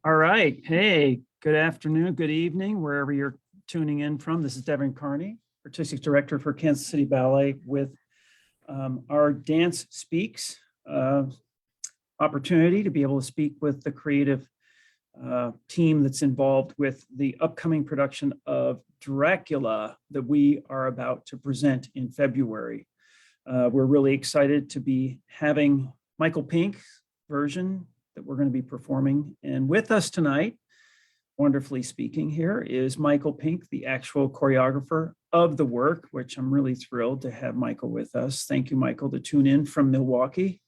All right. Hey, good afternoon, good evening, wherever you're tuning in from. This is Devin Kearney, Artistic Director for Kansas City Ballet with our Dance Speaks opportunity to be able to speak with the creative team that's involved with the upcoming production of Dracula that we are about to present in February. We're really excited to be having Michael Pink's version that we're going to be performing. And with us tonight, wonderfully speaking here, is Michael Pink, the actual choreographer of the work, which I'm really thrilled to have Michael with us. Thank you, Michael, to tune in from Milwaukee,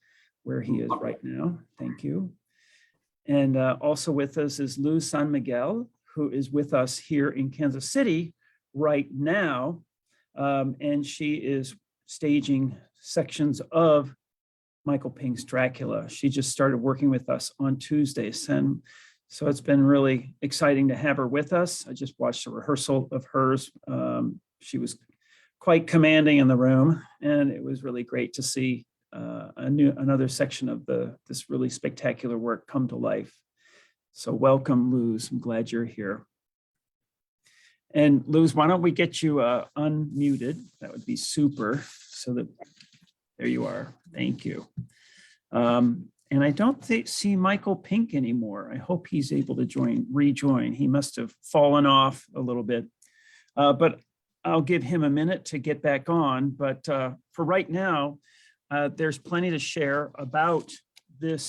where he is right now. Thank you. And also with us is Luz San Miguel, who is with us here in Kansas City right now. And she is staging sections of Michael Pink's Dracula. She just started working with us on Tuesdays. And so it's been really exciting to have her with us. I just watched a rehearsal of hers. She was quite commanding in the room, and it was really great to see another section of this really spectacular work come to life. So welcome, Luz. I'm glad you're here. And Luz, why don't we get you unmuted? That would be super. So that there you are. Thank you. And I don't see Michael Pink anymore. I hope he's able to rejoin. He must have fallen off a little bit, but I'll give him a minute to get back on. But for right now, there's plenty to share about the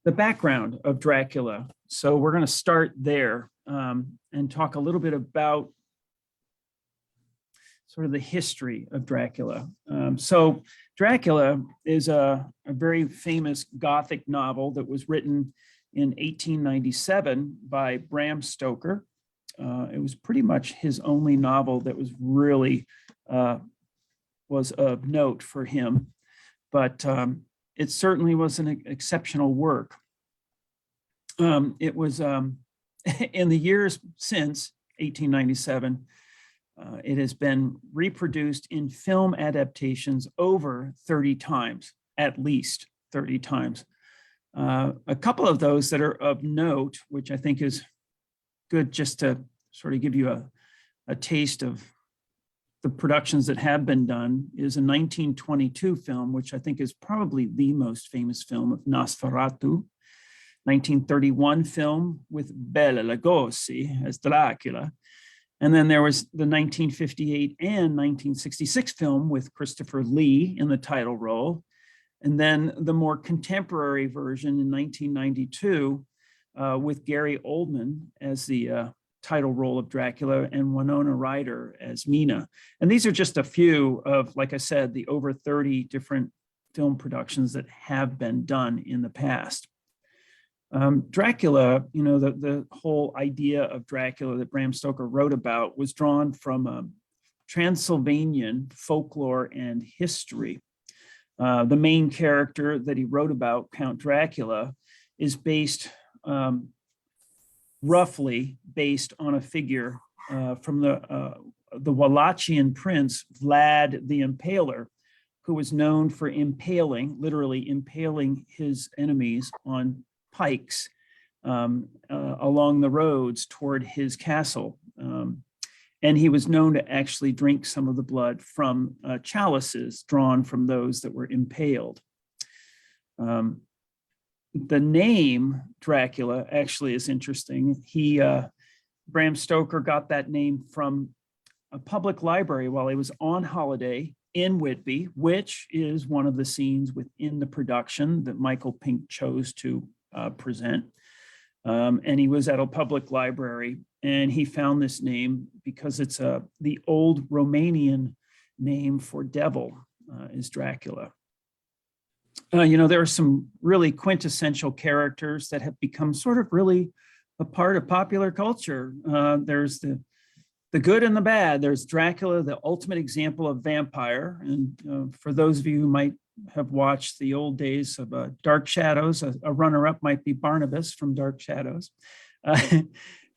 background of Dracula. So we're going to start there and talk a little bit about sort of the history of Dracula. So Dracula is a very famous Gothic novel that was written in 1897 by Bram Stoker. It was pretty much his only novel that was really was of note for him, but it certainly was an exceptional work. It was in the years since 1897, it has been reproduced in film adaptations over 30 times, at least 30 times. A couple of those that are of note, which I think is good just to sort of give you a taste of the productions that have been done, is a 1922 film, which I think is probably the most famous film of Nosferatu. 1931 film with Bela Lugosi as Dracula. And then there was the 1958 and 1966 film with Christopher Lee in the title role. And then the more contemporary version in 1992 with Gary Oldman as the title role of Dracula and Winona Ryder as Mina. And these are just a few of, like I said, the over 30 different film productions that have been done in the past. Dracula, you know, the whole idea of Dracula that Bram Stoker wrote about was drawn from Transylvanian folklore and history. The main character that he wrote about, Count Dracula, is roughly based on a figure from the Wallachian prince, Vlad the Impaler, who was known for literally impaling his enemies on pikes along the roads toward his castle. And he was known to actually drink some of the blood from chalices drawn from those that were impaled. The name Dracula actually is interesting. Bram Stoker got that name from a public library while he was on holiday in Whitby, which is one of the scenes within the production that Michael Pink chose to present. And he was at a public library and he found this name because it's the old Romanian name for devil is Dracula. You know, there are some really quintessential characters that have become sort of really a part of popular culture. There's the good and the bad. There's Dracula, the ultimate example of vampire. And for those of you who might have watched the old days of Dark Shadows, a runner-up might be Barnabas from Dark Shadows.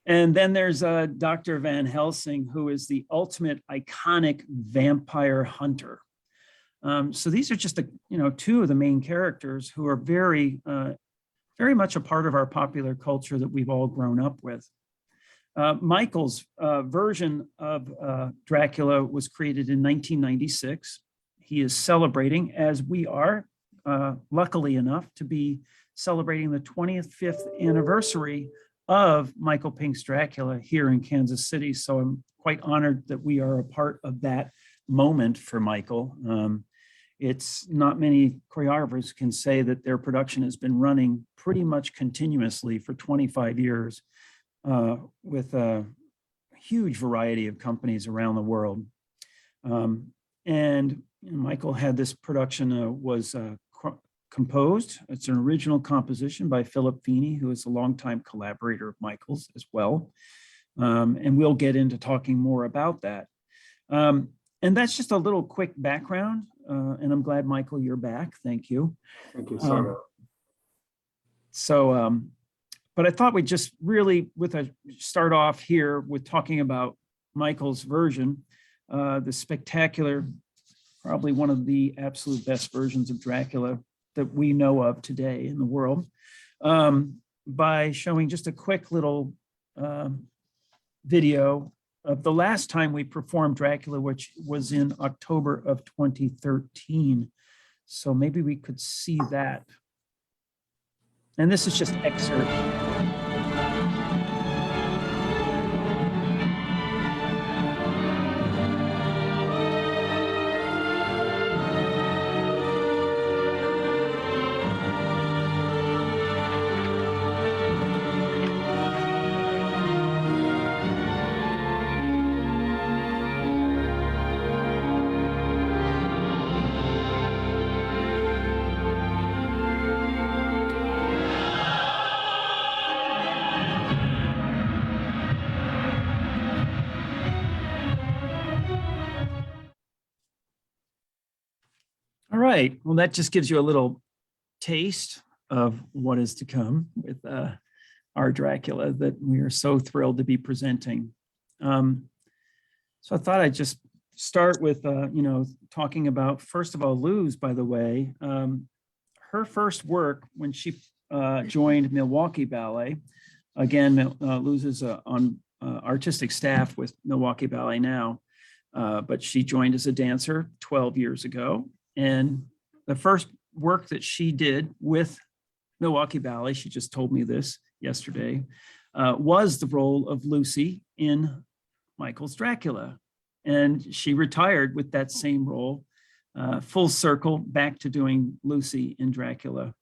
And then there's Dr. Van Helsing, who is the ultimate iconic vampire hunter. So these are just two of the main characters who are very very much a part of our popular culture that we've all grown up with. Michael's version of Dracula was created in 1996. He is celebrating, as we are, luckily enough, to be celebrating the 25th anniversary of Michael Pink's Dracula here in Kansas City. So I'm quite honored that we are a part of that moment for Michael. It's not many choreographers can say that their production has been running pretty much continuously for 25 years with a huge variety of companies around the world. And Michael had this production was composed. It's an original composition by Philip Feeney, who is a longtime collaborator of Michael's as well. And we'll get into talking more about that. And that's just a little quick background. And I'm glad, Michael, you're back. Thank you. Thank you, Sarah. But I thought we'd just really start off here with talking about Michael's version, the spectacular, probably one of the absolute best versions of Dracula that we know of today in the world, by showing just a quick little video of the last time we performed Dracula, which was in October of 2013. So maybe we could see that. And this is just excerpt. All right, well, that just gives you a little taste of what is to come with our Dracula that we are so thrilled to be presenting. So I thought I'd just start with, talking about, first of all, Luz, by the way. Her first work when she joined Milwaukee Ballet, again, Luz is on artistic staff with Milwaukee Ballet now, but she joined as a dancer 12 years ago. And the first work that she did with Milwaukee Ballet, she just told me this yesterday, was the role of Lucy in Michael's Dracula. And she retired with that same role, full circle back to doing Lucy in Dracula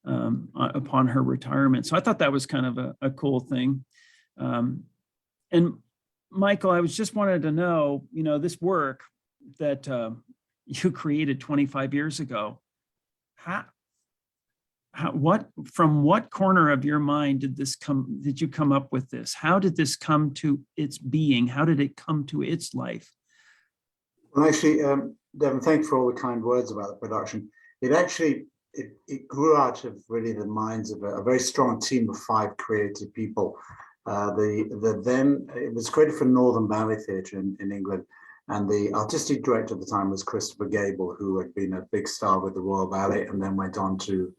upon her retirement. So I thought that was kind of a cool thing. And Michael, I was just wanted to know, this work that you created 25 years ago, from what corner of your mind did you come up with this? How did this come to its being? How did it come to its life? Well, actually, Devin, thanks for all the kind words about the production. It grew out of really the minds of a very strong team of 5 creative people. It was created for Northern Ballet Theatre in England. And the artistic director at the time was Christopher Gable, who had been a big star with the Royal Ballet and then went on to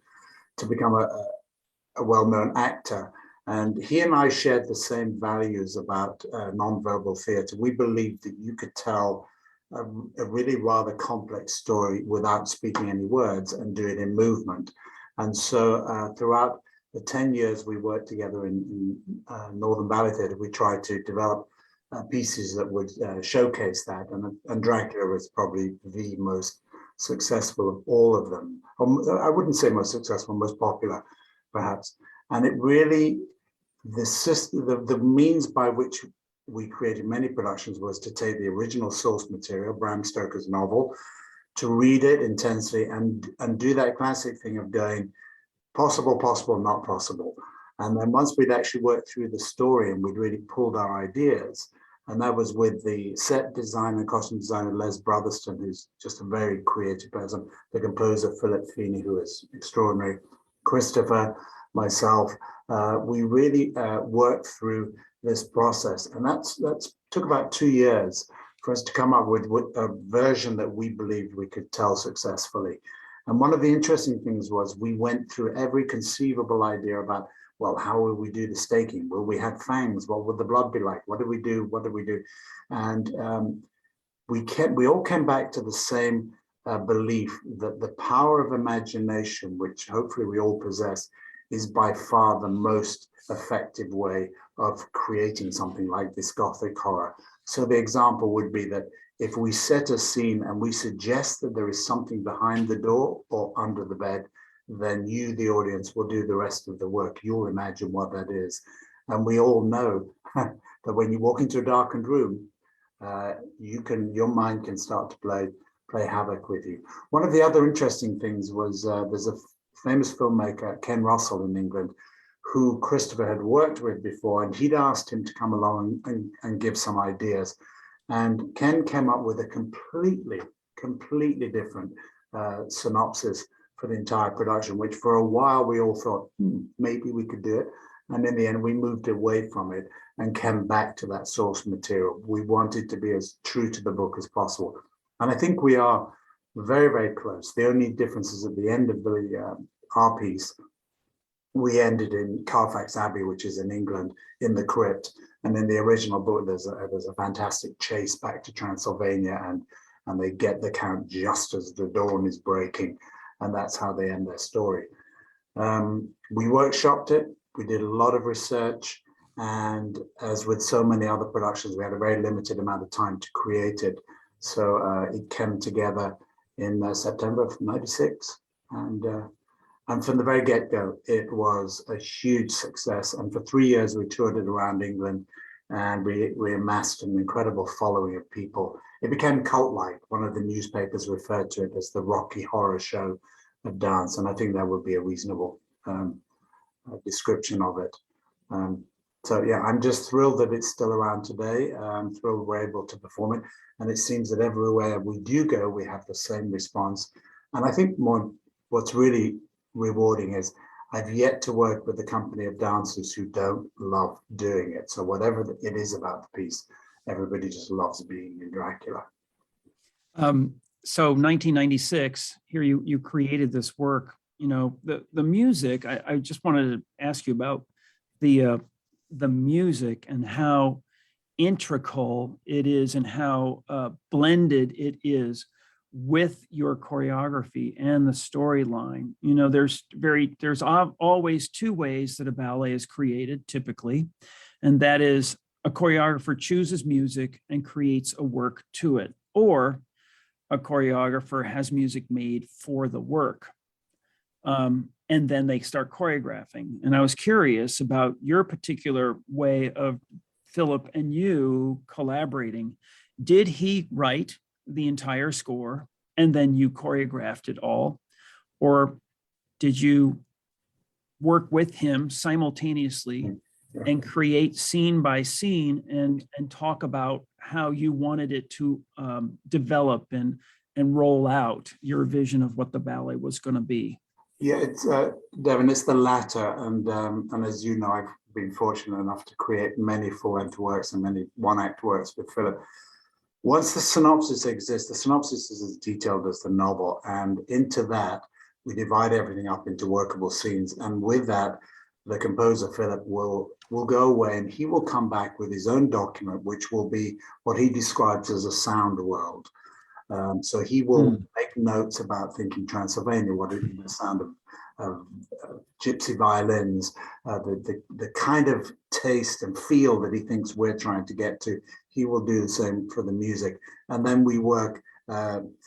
become a well-known actor. And he and I shared the same values about non-verbal theatre. We believed that you could tell a really rather complex story without speaking any words and do it in movement. And so throughout the 10 years we worked together in Northern Ballet Theatre, we tried to develop pieces that would showcase that, and Dracula was probably the most successful of all of them. I wouldn't say most successful, most popular, perhaps. And it really, the means by which we created many productions was to take the original source material, Bram Stoker's novel, to read it intensely and do that classic thing of going, possible, possible, not possible. And then once we'd actually worked through the story and we'd really pulled our ideas, and that was with the set designer and costume designer, Les Brotherston, who's just a very creative person, the composer, Philip Feeney, who is extraordinary, Christopher, myself, we really worked through this process. And that's took about 2 years for us to come up with a version that we believed we could tell successfully. And one of the interesting things was we went through every conceivable idea about, well, how will we do the staking? Will we have fangs? What would the blood be like? What do we do? What do we do? And we all came back to the same belief that the power of imagination, which hopefully we all possess, is by far the most effective way of creating something like this Gothic horror. So the example would be that if we set a scene and we suggest that there is something behind the door or under the bed, then you, the audience, will do the rest of the work. You'll imagine what that is. And we all know that when you walk into a darkened room, your mind can start to play havoc with you. One of the other interesting things was there's a famous filmmaker, Ken Russell in England, who Christopher had worked with before, and he'd asked him to come along and give some ideas. And Ken came up with a completely different synopsis for the entire production, which for a while we all thought, maybe we could do it. And in the end, we moved away from it and came back to that source material. We wanted to be as true to the book as possible. And I think we are very, very close. The only difference is at the end of our piece, we ended in Carfax Abbey, which is in England, in the crypt. And in the original book, there's a fantastic chase back to Transylvania, and they get the Count just as the dawn is breaking. And that's how they end their story. We workshopped it. We did a lot of research. And as with so many other productions, we had a very limited amount of time to create it. So it came together in September of '96. And from the very get-go, it was a huge success. And for 3 years, we toured it around England, and we amassed an incredible following of people. It became cult-like. One of the newspapers referred to it as the Rocky Horror Show of dance, and I think that would be a reasonable description of it. So yeah, I'm just thrilled that it's still around today. I'm thrilled we're able to perform it, and it seems that everywhere we do go, we have the same response. And I think what's really rewarding is I've yet to work with a company of dancers who don't love doing it. So whatever it is about the piece, everybody just loves being in Dracula. So 1996, here you created this work. You know, the music. I just wanted to ask you about the music and how integral it is and how blended it is with your choreography and the storyline. You know, there's always two ways that a ballet is created typically, and that is a choreographer chooses music and creates a work to it, or a choreographer has music made for the work. And then they start choreographing. And I was curious about your particular way of Philip and you collaborating. Did he write the entire score and then you choreographed it all? Or did you work with him simultaneously and create scene by scene and talk about how you wanted it to develop and roll out your vision of what the ballet was going to be? Yeah, it's Devin, it's the latter. And as you know, I've been fortunate enough to create many full-length works and many one-act works with Philip. Once the synopsis exists, the synopsis is as detailed as the novel, and into that, we divide everything up into workable scenes. And with that, the composer, Philip, will go away and he will come back with his own document, which will be what he describes as a sound world. So he will make notes about thinking Transylvania, what is the sound of gypsy violins, the kind of taste and feel that he thinks we're trying to get to. He will do the same for the music. And then we work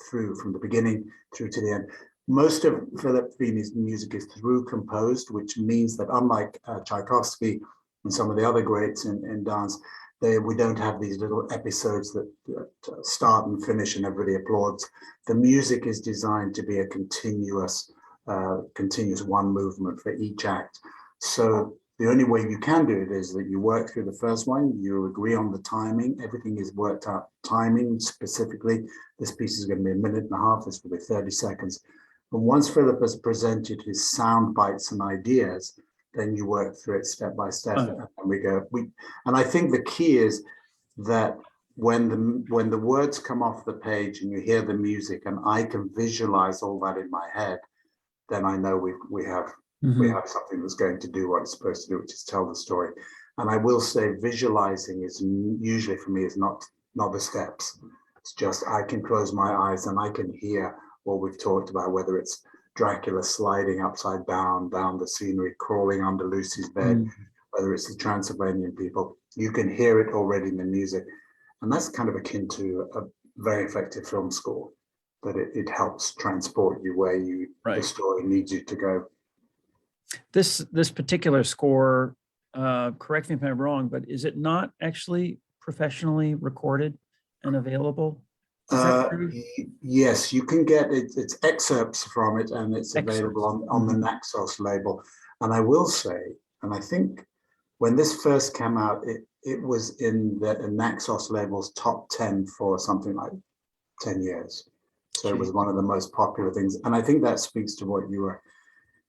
through from the beginning through to the end. Most of Philip Feeney's music is through composed, which means that unlike Tchaikovsky and some of the other greats in dance, we don't have these little episodes that start and finish and everybody applauds. The music is designed to be a continuous one movement for each act. So the only way you can do it is that you work through the first one, you agree on the timing, everything is worked out timing specifically. This piece is going to be 1.5 minutes, this will be 30 seconds. And once Philip has presented his sound bites and ideas, then you work through it step by step, and we go. And I think the key is that when the words come off the page and you hear the music and I can visualize all that in my head, then I know we have something that's going to do what it's supposed to do, which is tell the story. And I will say visualizing is usually for me is not the steps. It's just I can close my eyes and I can hear what we've talked about, whether it's Dracula sliding upside down the scenery, crawling under Lucy's bed, whether it's the Transylvanian people. You can hear it already in the music. And that's kind of akin to a very effective film score, that it helps transport you where the story needs you to go. This particular score, correct me if I'm wrong, but is it not actually professionally recorded and available? Is that true? Yes, you can get it. It's excerpts from it, and it's available on the Naxos label. And I will say, and I think when this first came out, it was in the Naxos label's top 10 for something like 10 years. So it was one of the most popular things. And I think that speaks to what you were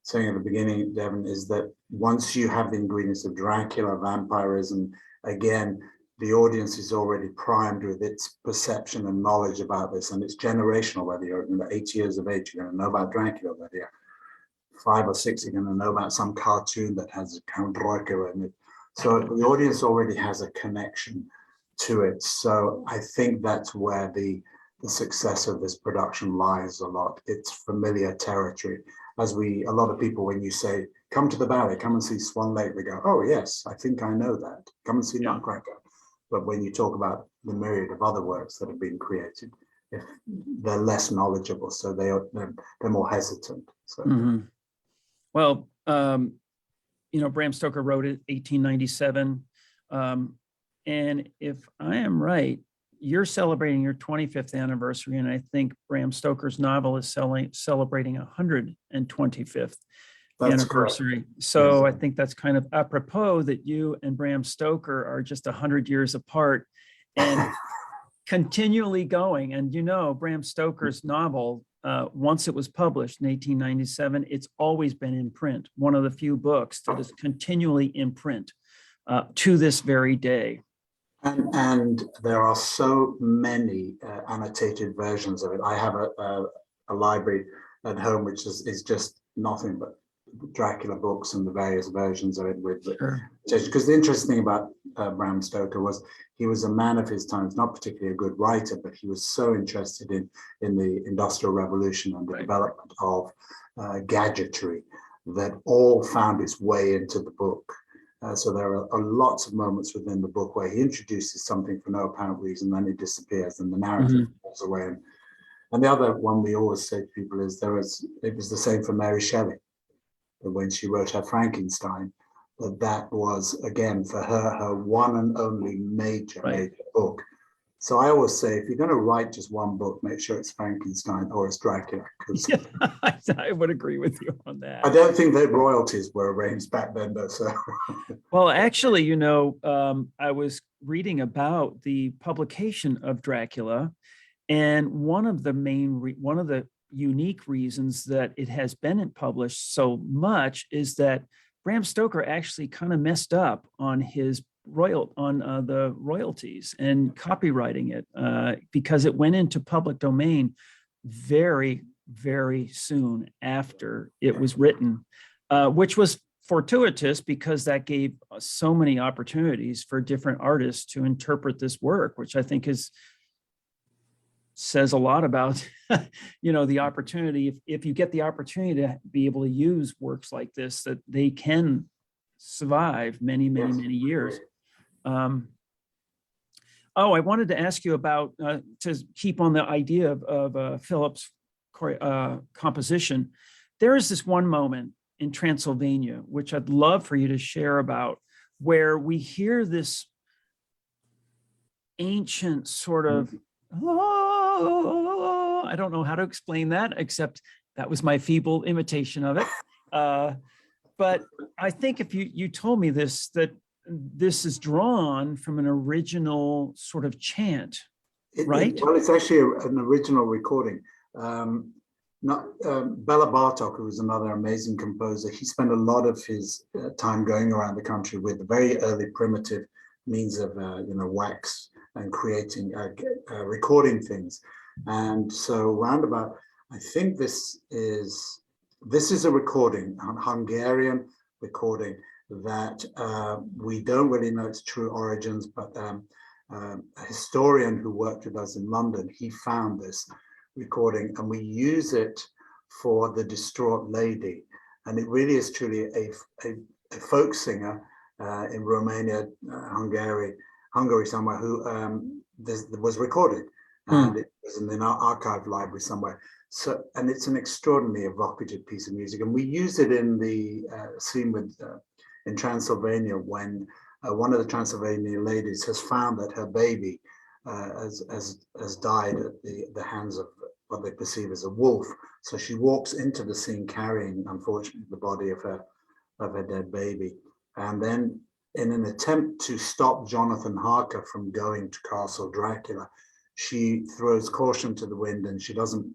saying at the beginning, Devin, is that once you have the ingredients of Dracula, vampirism, again, the audience is already primed with its perception and knowledge about this. And it's generational, whether you're 8 years of age, you're going to know about Dracula, whether you're 5 or 6, you're going to know about some cartoon that has Count Dracula in it. So the audience already has a connection to it. So I think that's where the success of this production lies a lot. It's familiar territory. A lot of people, when you say, come to the Ballet, come and see Swan Lake, they go, oh yes, I think I know that. Come and see Nutcracker. But when you talk about the myriad of other works that have been created, they're less knowledgeable, so they're more hesitant. So. Well, Bram Stoker wrote it 1897. And if I am right, you're celebrating your 25th anniversary, and I think Bram Stoker's novel is celebrating 125th anniversary. Correct. So yes. I think that's kind of apropos that you and Bram Stoker are just 100 years apart and continually going. And Bram Stoker's novel, once it was published in 1897, it's always been in print. One of the few books that is continually in print to this very day. And there are so many annotated versions of it. I have a library at home, which is just nothing but Dracula books and the various versions of it. Because the interesting thing about Bram Stoker was he was a man of his times, not particularly a good writer, but he was so interested in the Industrial Revolution and the development of gadgetry that all found its way into the book. So there are lots of moments within the book where he introduces something for no apparent reason, then it disappears and the narrative falls away. And the other one we always say to people is it was the same for Mary Shelley. That when she wrote her Frankenstein, that was, again, for her one and only major book. So I always say, if you're going to write just one book, make sure it's Frankenstein or it's Dracula. I would agree with you on that. I don't think that royalties were arranged back then, though. So, well, actually, I was reading about the publication of Dracula, and one of the unique reasons that it has been published so much is that Bram Stoker actually kind of messed up on the royalties and copywriting it because it went into public domain very, very soon after it was written, which was fortuitous because that gave so many opportunities for different artists to interpret this work, which I think says a lot about, the opportunity. If you get the opportunity to be able to use works like this, that they can survive many, many, many years. I wanted to ask you about, to keep on the idea of Philip's composition. There is this one moment in Transylvania, which I'd love for you to share about, where we hear this ancient sort of, I don't know how to explain that, except that was my feeble imitation of it. But I think if you told me that this is drawn from an original sort of chant, right? Well, it's actually an original recording. Bela Bartok, who was another amazing composer, he spent a lot of his time going around the country with very early primitive means of wax and creating, recording things. And so roundabout, I think this is a recording, a Hungarian recording that we don't really know its true origins, but a historian who worked with us in London, he found this recording, and we use it for The Distraught Lady. And it really is truly a folk singer in Romania, Hungary somewhere, who was recorded, and it was in an archive library somewhere. So, and it's an extraordinarily evocative piece of music, and we use it in the scene with in Transylvania, when one of the Transylvanian ladies has found that her baby has died at the hands of what they perceive as a wolf. So she walks into the scene carrying, unfortunately, the body of her dead baby. And then, in an attempt to stop Jonathan Harker from going to Castle Dracula, she throws caution to the wind, and she doesn't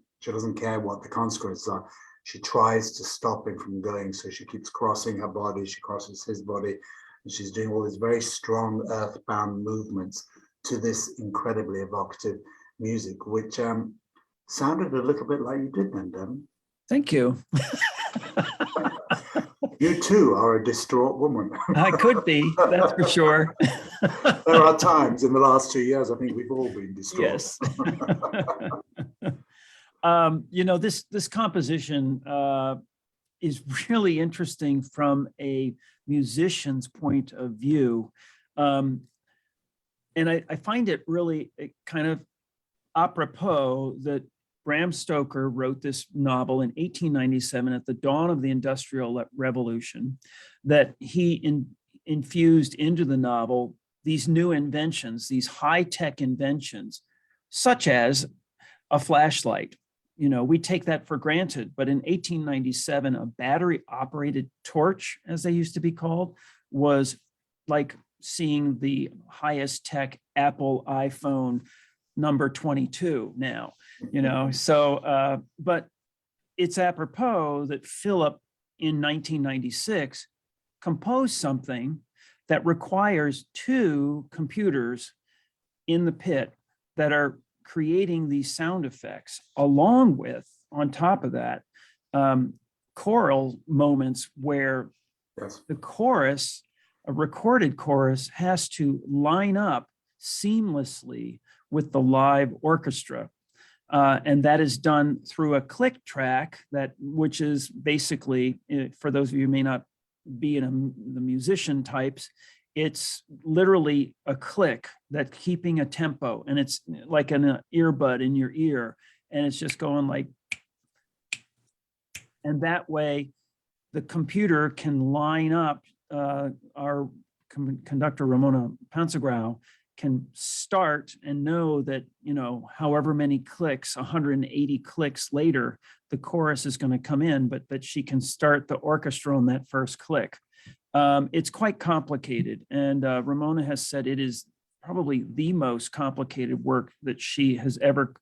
care what the consequences are. She tries to stop him from going, so she keeps crossing her body, she crosses his body, and she's doing all these very strong earthbound movements to this incredibly evocative music, which sounded a little bit like you did then, Devin. Thank you. You too are a distraught woman. I could be, that's for sure. There are times in the last 2 years, I think we've all been distraught. Yes. This composition is really interesting from a musician's point of view. And I find it really kind of apropos that Bram Stoker wrote this novel in 1897 at the dawn of the Industrial Revolution, that he infused into the novel these new inventions, these high-tech inventions, such as a flashlight. We take that for granted, but in 1897, a battery-operated torch, as they used to be called, was like seeing the highest tech Apple iPhone number 22 now, so, but it's apropos that Philip in 1996 composed something that requires two computers in the pit that are creating these sound effects, along with, on top of that, choral moments where the chorus, a recorded chorus, has to line up seamlessly with the live orchestra. And that is done through a click track, which is basically, for those of you who may not be in the musician types, it's literally a click that's keeping a tempo, and it's like an earbud in your ear, and it's just going like, and that way the computer can line up. Our conductor, Ramona Pansagrau, can start and know that, however many clicks, 180 clicks later, the chorus is going to come in, but that she can start the orchestra on that first click. It's quite complicated, and Ramona has said it is probably the most complicated work that she has ever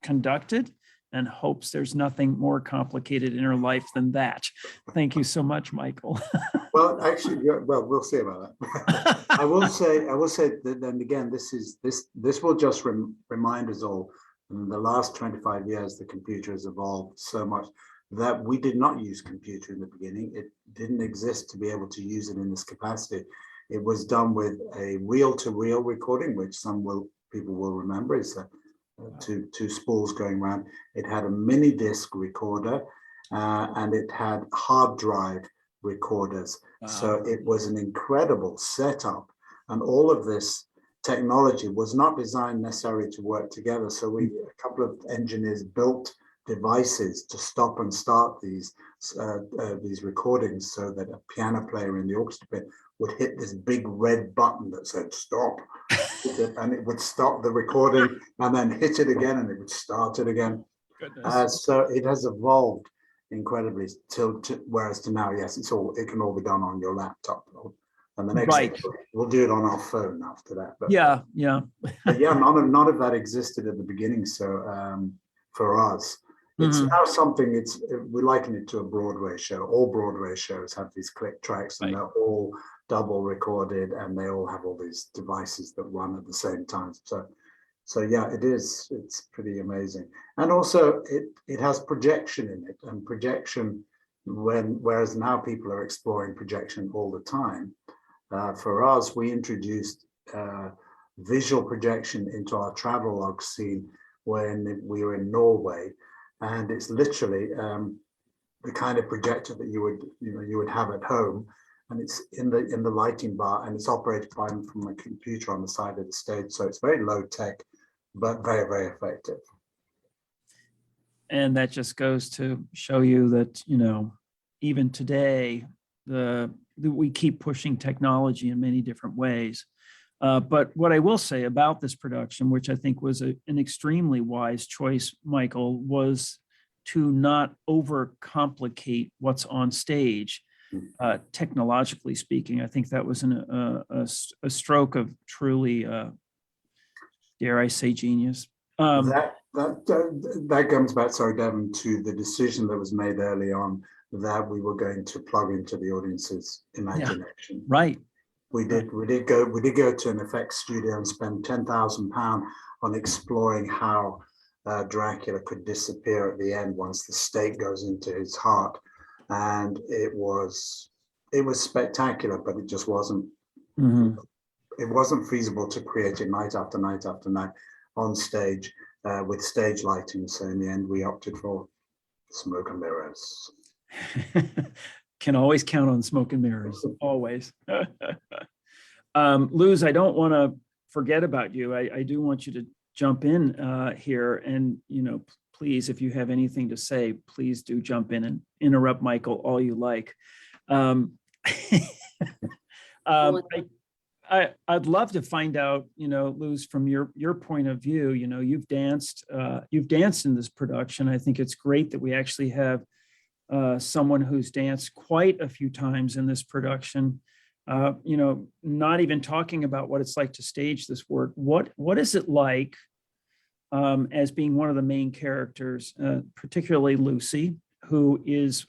conducted, and hopes there's nothing more complicated in her life than that. Thank you so much, Michael. Well, actually, we'll see about that. I will say that then again, this will just remind us all, in the last 25 years, the computer has evolved so much that we did not use computer in the beginning. It didn't exist to be able to use it in this capacity. It was done with a reel-to-reel recording, which people will remember. It's two spools going around. It had a mini disc recorder, and it had hard drive recorders. Wow. So it was an incredible setup, and all of this technology was not designed necessarily to work together. So a couple of engineers built devices to stop and start these recordings, so that a piano player in the orchestra pit would hit this big red button that said stop, and it would stop the recording, and then hit it again, and it would start it again. So it has evolved incredibly whereas to now, yes, it can all be done on your laptop, and the next thing, we'll do it on our phone after that. But none of that existed at the beginning. So for us, it's now something. We liken it to a Broadway show. All Broadway shows have these click tracks, and they're all double recorded, and they all have all these devices that run at the same time. So yeah, it's pretty amazing. And also it has projection in it, and projection, whereas now people are exploring projection all the time, for us, we introduced visual projection into our travelogue scene when we were in Norway, and it's literally the kind of projector that you would have at home, and it's in the lighting bar, and it's operated from a computer on the side of the stage. So it's very low tech, but very, very effective. And that just goes to show you that, even today, we keep pushing technology in many different ways. But what I will say about this production, which I think was an extremely wise choice, Michael, was to not overcomplicate what's on stage. Technologically speaking, I think that was a stroke of truly, dare I say, genius. That comes back, sorry, Devin, to the decision that was made early on that we were going to plug into the audience's imagination. Yeah, right. We did go to an effects studio and spend £10,000 on exploring how Dracula could disappear at the end once the stake goes into his heart, and it was spectacular, but it just wasn't. Mm-hmm. It wasn't feasible to create it night after night after night on stage with stage lighting. So in the end, we opted for smoke and mirrors. Can always count on smoke and mirrors, always. Luz, I don't want to forget about you. I do want you to jump in here, and please, if you have anything to say, please do jump in and interrupt Michael all you like. I'd love to find out, Luz, from your point of view. You've danced in this production. I think it's great that we actually have someone who's danced quite a few times in this production. Not even talking about what it's like to stage this work. What is it like as being one of the main characters, particularly Lucy, who is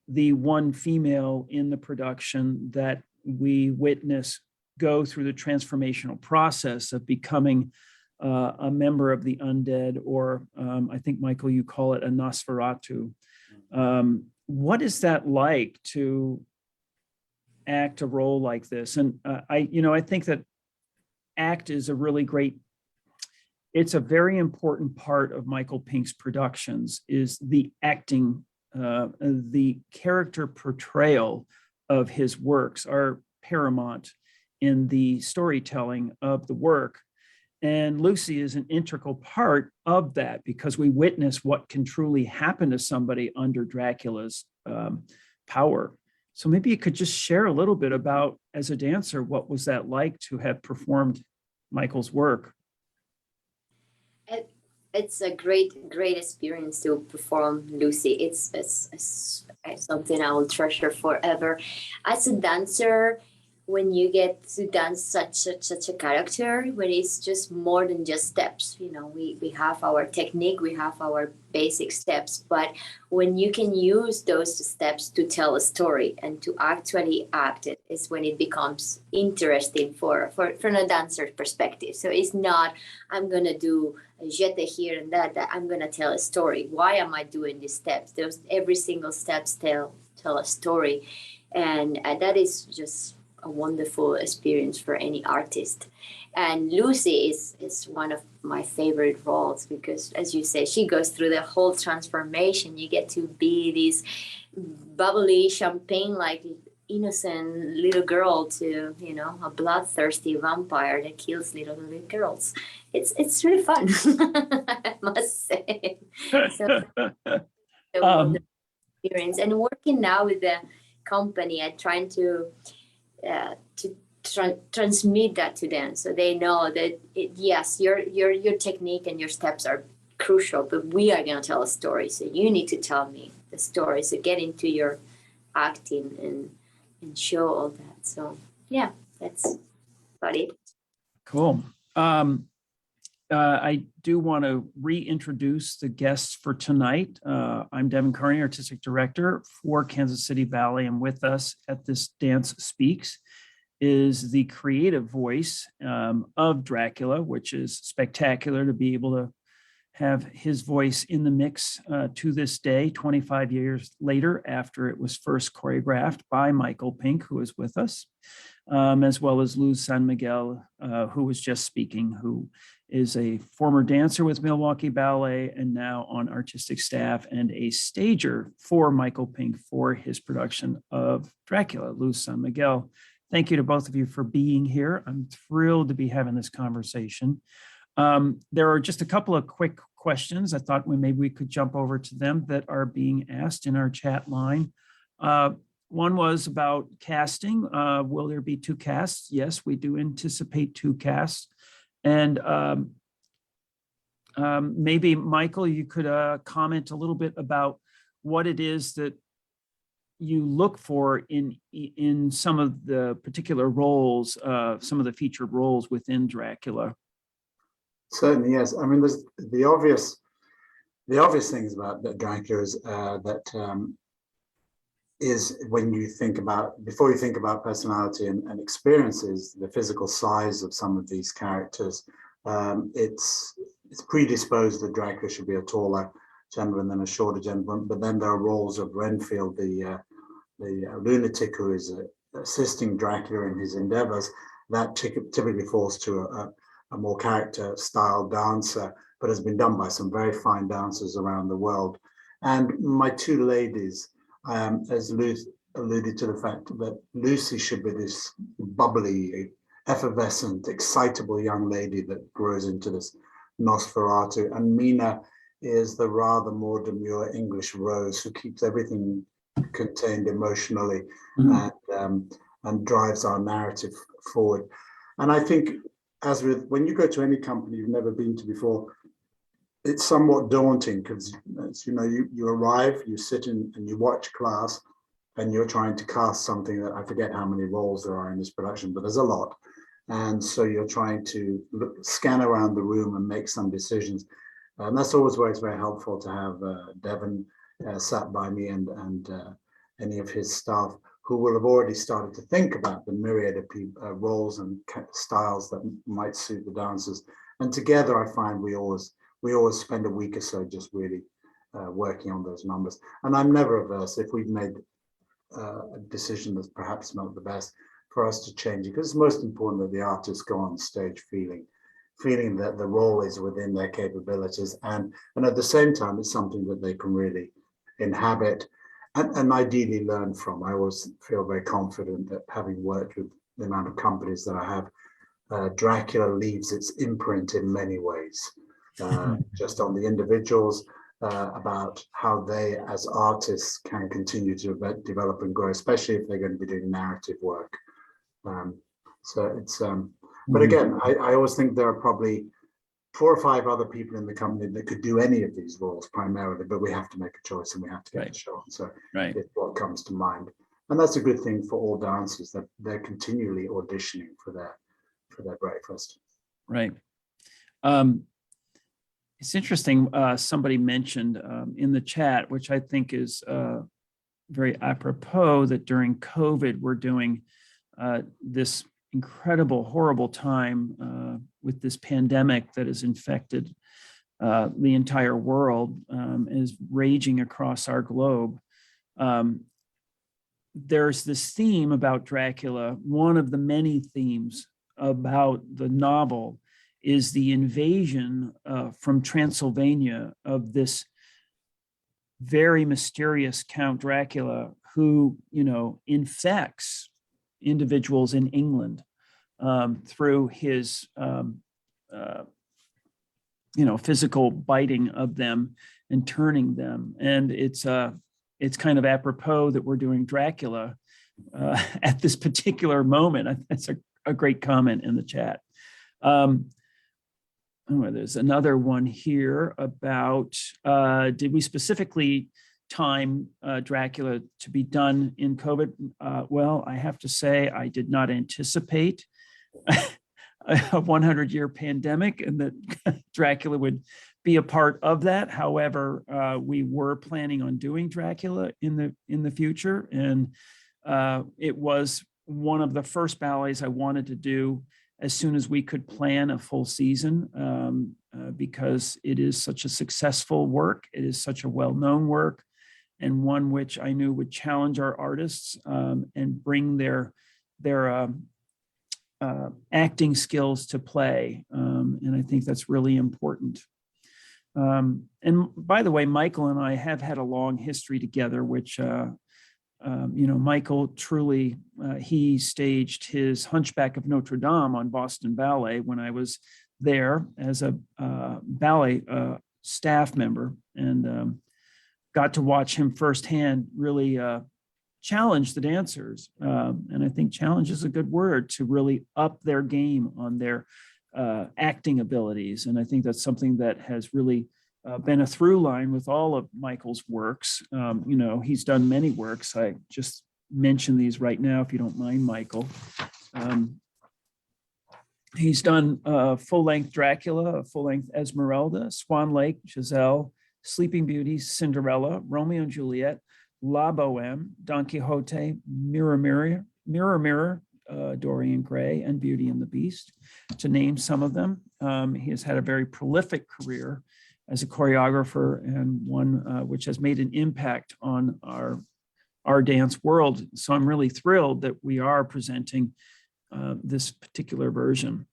the one female in the production that we witness go through the transformational process of becoming a member of the undead, or I think, Michael, you call it a Nosferatu. What is that like to act a role like this? And I think that act is it's a very important part of Michael Pink's productions, is the acting, the character portrayal of his works are paramount in the storytelling of the work. And Lucy is an integral part of that, because we witness what can truly happen to somebody under Dracula's power. So maybe you could just share a little bit about, as a dancer, what was that like to have performed Michael's work? It's a great experience to perform Lucy. It's something I will treasure forever. As a dancer, when you get to dance such a character, when it's just more than just steps, we have our technique, we have our basic steps, but when you can use those steps to tell a story and to actually act it, is when it becomes interesting from a dancer's perspective. So it's not, I'm gonna do a jete here and that I'm gonna tell a story. Why am I doing these steps? Every single steps tell a story, and that is just a wonderful experience for any artist. And Lucy is one of my favorite roles, because, as you say, she goes through the whole transformation. You get to be this bubbly, champagne-like, innocent little girl to, a bloodthirsty vampire that kills little girls. It's really fun, I must say. So, a wonderful experience. And working now with the company, I'm trying to transmit that to them, so they know that yes, your technique and your steps are crucial, but we are going to tell a story, so you need to tell me the story. So get into your acting and show all that. So yeah, that's about it. Cool. I do want to reintroduce the guests for tonight. I'm Devin Kearney, Artistic Director for Kansas City Ballet, and with us at this Dance Speaks is the creative voice of Dracula, which is spectacular to be able to have his voice in the mix to this day, 25 years later, after it was first choreographed by Michael Pink, who is with us, as well as Luz San Miguel, who was just speaking, who is a former dancer with Milwaukee Ballet and now on artistic staff and a stager for Michael Pink for his production of Dracula. Luz San Miguel, thank you to both of you for being here. I'm thrilled to be having this conversation. There are just a couple of quick questions. I thought maybe we could jump over to them that are being asked in our chat line. One was about casting. Will there be 2 casts? Yes, we do anticipate 2 casts. And maybe, Michael, you could comment a little bit about what it is that you look for in some of the particular roles, some of the featured roles within Dracula. Certainly, yes. I mean, there's the obvious things about that Dracula is when you think about, before you think about personality and experiences, the physical size of some of these characters. It's predisposed that Dracula should be a taller gentleman than a shorter gentleman. But then there are roles of Renfield, the lunatic who is assisting Dracula in his endeavors. That typically falls to a more character style dancer, but has been done by some very fine dancers around the world. And my 2 ladies, as Luz alluded to the fact that Lucy should be this bubbly, effervescent, excitable young lady that grows into this Nosferatu, and Mina is the rather more demure English Rose who keeps everything contained emotionally and drives our narrative forward. And I think, as with when you go to any company you've never been to before, it's somewhat daunting because you arrive, you sit in and you watch class, and you're trying to cast something that I forget how many roles there are in this production, but there's a lot. And so you're trying to scan around the room and make some decisions. And that's always where it's very helpful to have Devin sat by me and any of his staff who will have already started to think about the myriad of roles and styles that might suit the dancers. And together, I find we always spend a week or so just really working on those numbers. And I'm never averse if we've made a decision that's perhaps not the best for us to change it, because it's most important that the artists go on stage feeling that the role is within their capabilities, and at the same time it's something that they can really inhabit and ideally learn from. I always feel very confident that, having worked with the amount of companies that I have, Dracula leaves its imprint in many ways, just on the individuals, about how they as artists can continue to develop and grow, especially if they're going to be doing narrative work. So it's, but again, I always think there are probably 4 or 5 other people in the company that could do any of these roles primarily, but we have to make a choice and we have to get the show on. So it's what comes to mind. And that's a good thing for all dancers, that they're continually auditioning for their breakfast. Right. It's interesting. Somebody mentioned in the chat, which I think is very apropos, that during COVID, we're doing this incredible, horrible time with this pandemic that has infected the entire world, is raging across our globe. There's this theme about Dracula. One of the many themes about the novel is the invasion from Transylvania of this very mysterious Count Dracula who, infects individuals in England through his, physical biting of them and turning them. And it's kind of apropos that we're doing Dracula at this particular moment. That's a great comment in the chat. There's another one here about, did we specifically time Dracula to be done in COVID? Well, I have to say I did not anticipate a 100-year pandemic and that Dracula would be a part of that. However, we were planning on doing Dracula in the future, and it was one of the first ballets I wanted to do as soon as we could plan a full season, because it is such a successful work. It is such a well-known work, and one which I knew would challenge our artists and bring their acting skills to play. And I think that's really important. And by the way, Michael and I have had a long history together, which, Michael truly, he staged his Hunchback of Notre Dame on Boston Ballet when I was there as a ballet staff member, and got to watch him firsthand really challenge the dancers. And I think challenge is a good word, to really up their game on their acting abilities. And I think that's something that has really been a through line with all of Michael's works. He's done many works. I just mention these right now, if you don't mind, Michael. He's done full-length Dracula, full-length Esmeralda, Swan Lake, Giselle, Sleeping Beauty, Cinderella, Romeo and Juliet, La Boheme, Don Quixote, Mirror, Dorian Gray, and Beauty and the Beast, to name some of them. He has had a very prolific career as a choreographer, and one which has made an impact on our dance world. So I'm really thrilled that we are presenting this particular version.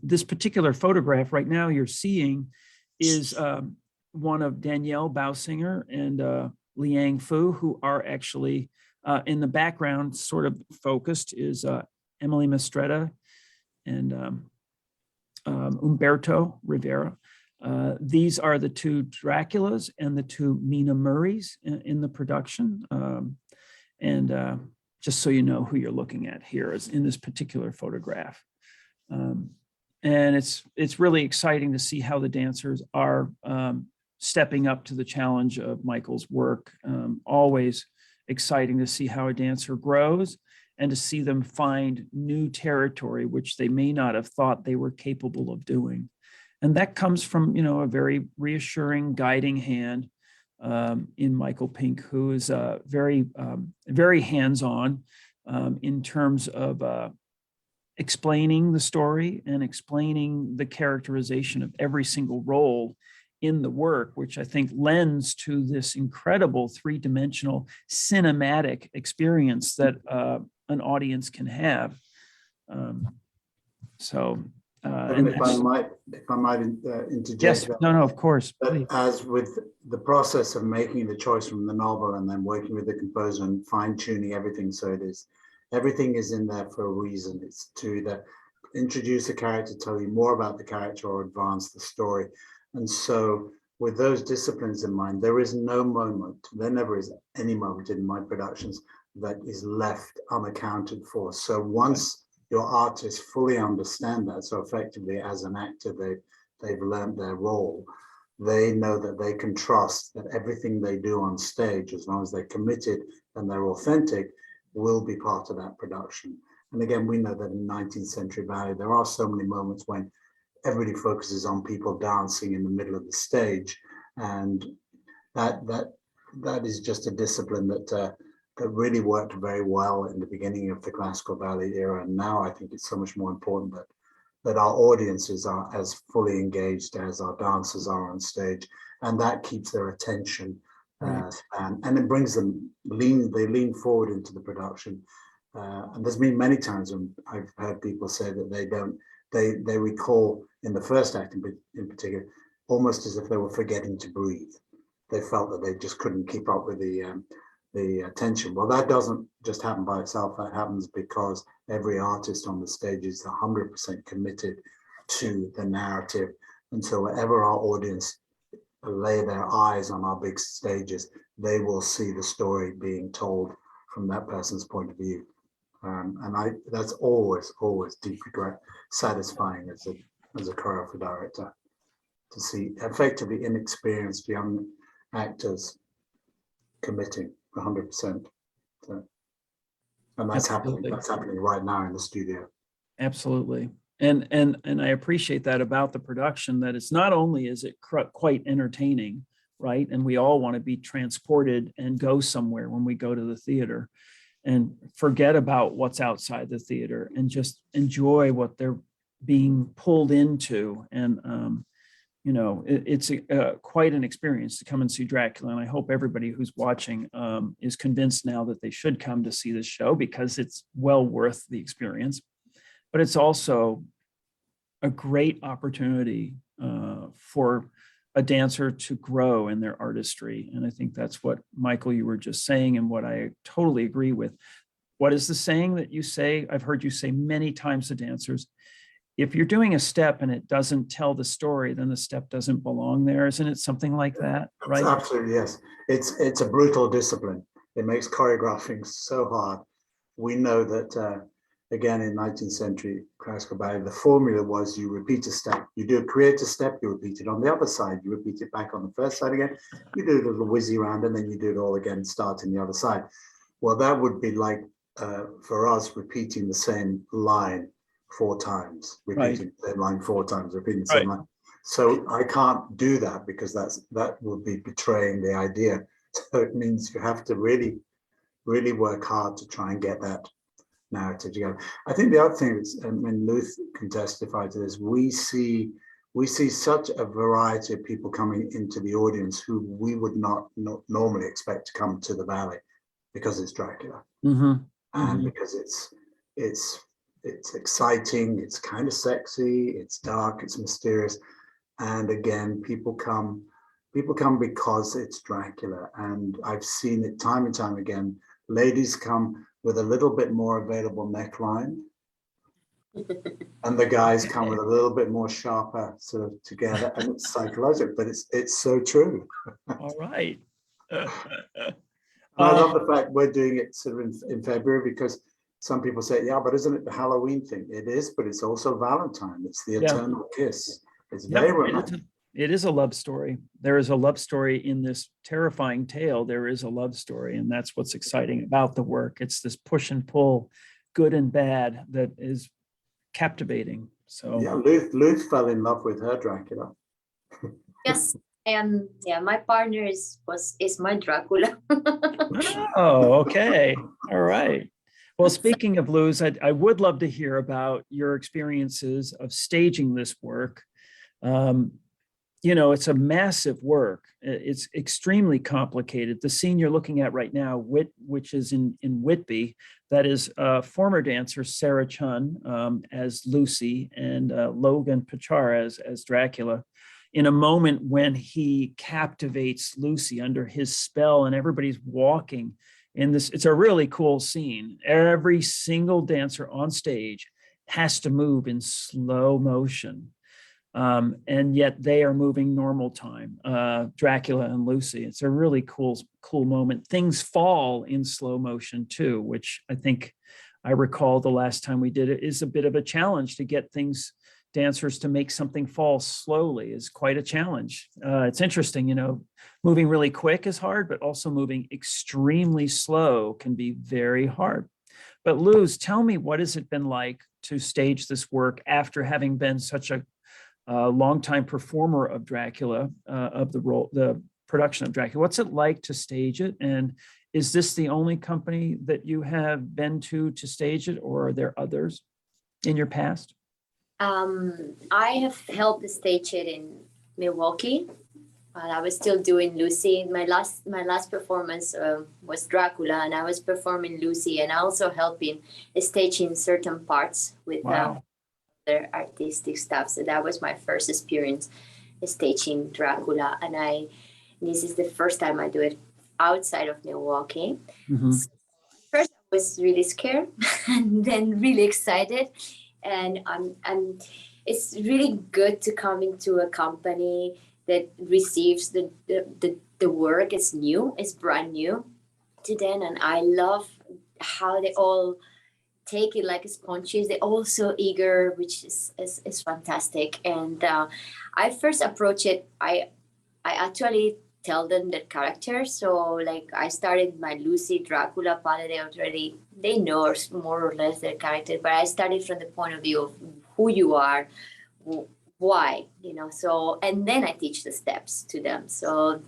This particular photograph right now you're seeing is one of Danielle Bausinger and Liang Fu, who are actually in the background, sort of focused, is Emily Mastretta and Umberto Rivera. These are the two Draculas and the two Mina Murrays in the production. Just so you know who you're looking at here is in this particular photograph. And it's really exciting to see how the dancers are stepping up to the challenge of Michael's work. Always exciting to see how a dancer grows and to see them find new territory, which they may not have thought they were capable of doing. And that comes from, a very reassuring guiding hand in Michael Pink, who is very, very hands-on in terms of explaining the story and explaining the characterization of every single role in the work, which I think lends to this incredible three-dimensional cinematic experience that an audience can have. If I might interject. Yes, no, of course. As with the process of making the choice from the novel and then working with the composer and fine-tuning everything, so everything is in there for a reason. It's to either introduce a character, tell you more about the character, or advance the story. And so with those disciplines in mind, there is no moment, there never is any moment in my productions that is left unaccounted for. So once your artists fully understand that, so effectively as an actor, they've learned their role, they know that they can trust that everything they do on stage, as long as they're committed and they're authentic, will be part of that production. And again, we know that in 19th century ballet, there are so many moments when everybody focuses on people dancing in the middle of the stage. And that is just a discipline that really worked very well in the beginning of the classical ballet era. And now I think it's so much more important that our audiences are as fully engaged as our dancers are on stage, and that keeps their attention. And it brings them, they lean forward into the production. And there's been many times when I've heard people say that they recall in the first act in particular, almost as if they were forgetting to breathe. They felt that they just couldn't keep up with the attention. Well, that doesn't just happen by itself. That happens because every artist on the stage is 100% committed to the narrative. And so wherever our audience lay their eyes on our big stages, they will see the story being told from that person's point of view. That's always deeply satisfying as a choreographer director, to see effectively inexperienced young actors committing 100%. So, and that's happening right now in the studio. Absolutely. And I appreciate that about the production, that it's not only is it quite entertaining, right? And we all want to be transported and go somewhere when we go to the theater and forget about what's outside the theater and just enjoy what they're being pulled into. And, it's quite an experience to come and see Dracula. And I hope everybody who's watching is convinced now that they should come to see this show, because it's well worth the experience. But it's also a great opportunity for a dancer to grow in their artistry. And I think that's what, Michael, you were just saying, and what I totally agree with. What is the saying that you say? I've heard you say many times to dancers, if you're doing a step and it doesn't tell the story, then the step doesn't belong there. Isn't it something like that, right? Absolutely, yes. It's a brutal discipline. It makes choreographing so hard. We know that, again, in 19th century classical ballet, the formula was you repeat a step. You do create a step, you repeat it on the other side, you repeat it back on the first side again, you do a little whizzy round, and then you do it all again, starting the other side. Well, that would be like, for us, repeating the same line 4 times, repeating the same line 4 times, repeating the same line. So I can't do that, because that would be betraying the idea. So it means you have to really, really work hard to try and get that narrative together. I think the other thing is, and Luth can testify to this, we see such a variety of people coming into the audience who we would not normally expect to come to the ballet, because it's Dracula, and because it's exciting, it's kind of sexy, it's dark, it's mysterious, and again, people come because it's Dracula. And I've seen it time and time again. Ladies come with a little bit more available neckline, and the guys come with a little bit more sharper sort of together, and it's psychological, but it's so true. All right. I love the fact we're doing it sort of in February, because some people say, yeah, but isn't it the Halloween thing? It is, but it's also Valentine. It's the eternal kiss. It's very romantic. It is a love story. There is a love story in this terrifying tale. There is a love story, and that's what's exciting about the work. It's this push and pull, good and bad, that is captivating. So yeah, Luth fell in love with her Dracula. Yes, and yeah, my partner is my Dracula. Oh, okay. All right. Well, speaking of Luz, I would love to hear about your experiences of staging this work. It's a massive work. It's extremely complicated. The scene you're looking at right now, which is in Whitby, that is former dancer Sarah Chun as Lucy, and Logan Pachar as Dracula, in a moment when he captivates Lucy under his spell, and everybody's walking in this. It's a really cool scene. Every single dancer on stage has to move in slow motion. And yet they are moving normal time, Dracula and Lucy. It's a really cool moment. Things fall in slow motion too, which I think I recall the last time we did it is a bit of a challenge. To get dancers to make something fall slowly is quite a challenge. It's interesting, moving really quick is hard, but also moving extremely slow can be very hard. But Luz, tell me, what has it been like to stage this work after having been such a longtime performer of Dracula, of the production of Dracula? What's it like to stage it? And is this the only company that you have been to stage it, or are there others in your past? I have helped stage it in Milwaukee. I was still doing Lucy. My last performance was Dracula, and I was performing Lucy, and also helping staging certain parts with their artistic stuff. So that was my first experience staging Dracula, and this is the first time I do it outside of Milwaukee. So first, I was really scared, and then really excited, and it's really good to come into a company that receives the work. It's new, it's brand new to them, and I love how they all take it like sponges. They're all so eager, which is fantastic. And I first approached it. I actually tell them the character. So like I started my Lucy Dracula Ballet already. They know more or less their character, but I started from the point of view of who you are, why, so, and then I teach the steps to them. So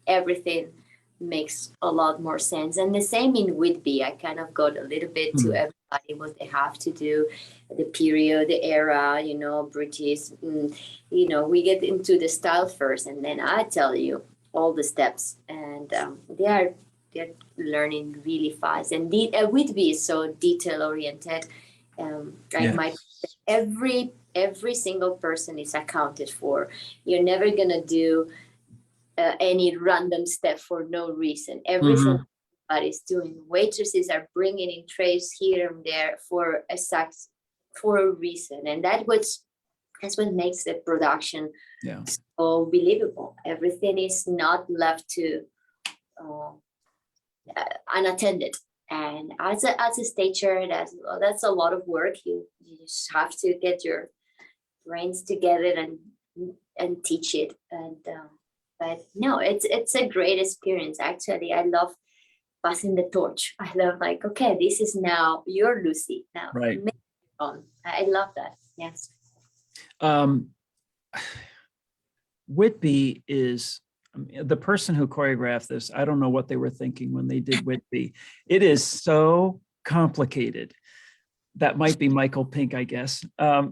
everything makes a lot more sense. And the same in Whitby, I kind of got a little bit to everybody what they have to do, the period, the era, British, we get into the style first, and then I tell you all the steps, and they're learning really fast. And Whitby is so detail oriented. Every single person is accounted for. You're never gonna do any random step for no reason. Everything everybody's doing. Waitresses are bringing in trays here and there for a reason, and that's what makes the production so believable. Everything is not left to unattended. And as a stager, that's a lot of work. You just have to get your brains together and teach it. And but no, it's a great experience. Actually, I love passing the torch. I love like, okay, this is now your Lucy. Now, right? I love that. Yes. Whitby is the person who choreographed this. I don't know what they were thinking when they did Whitby. It is so complicated. That might be Michael Pink, I guess. I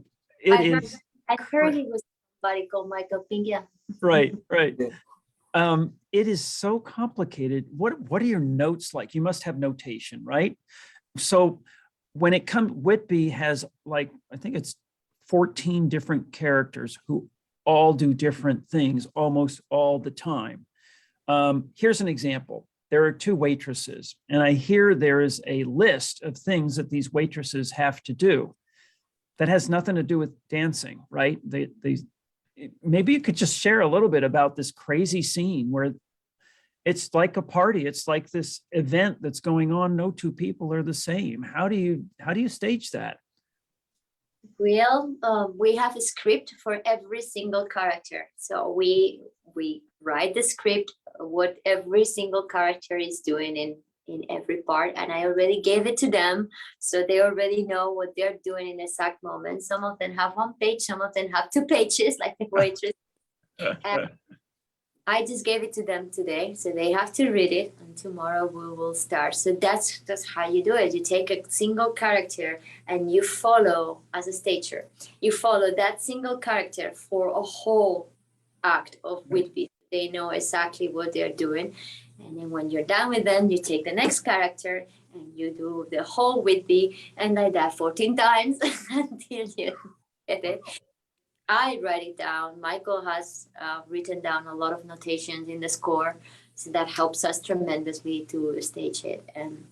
heard it was somebody called Michael Pink. Yeah. Right. It is so complicated. What are your notes like? You must have notation, right? So when it comes, Whitby has like, I think it's 14 different characters who all do different things almost all the time. Here's an example. There are two waitresses, and I hear there is a list of things that these waitresses have to do that has nothing to do with dancing, right? Maybe you could just share a little bit about this crazy scene where it's like a party. It's like this event that's going on. No two people are the same. How do you stage that? Well, we have a script for every single character. So we write the script, what every single character is doing in every part. And I already gave it to them. So they already know what they're doing in exact moment. Some of them have 1 page, some of them have 2 pages, like the waitress. And I just gave it to them today. So they have to read it, and tomorrow we will start. So that's how you do it. You take a single character and you follow, as a stager, you follow that single character for a whole act of Whitby. They know exactly what they're doing. And then when you're done with them, you take the next character and you do the whole Whitby, and like that 14 times until you get it. I write it down. Michael has written down a lot of notations in the score, so that helps us tremendously to stage it. And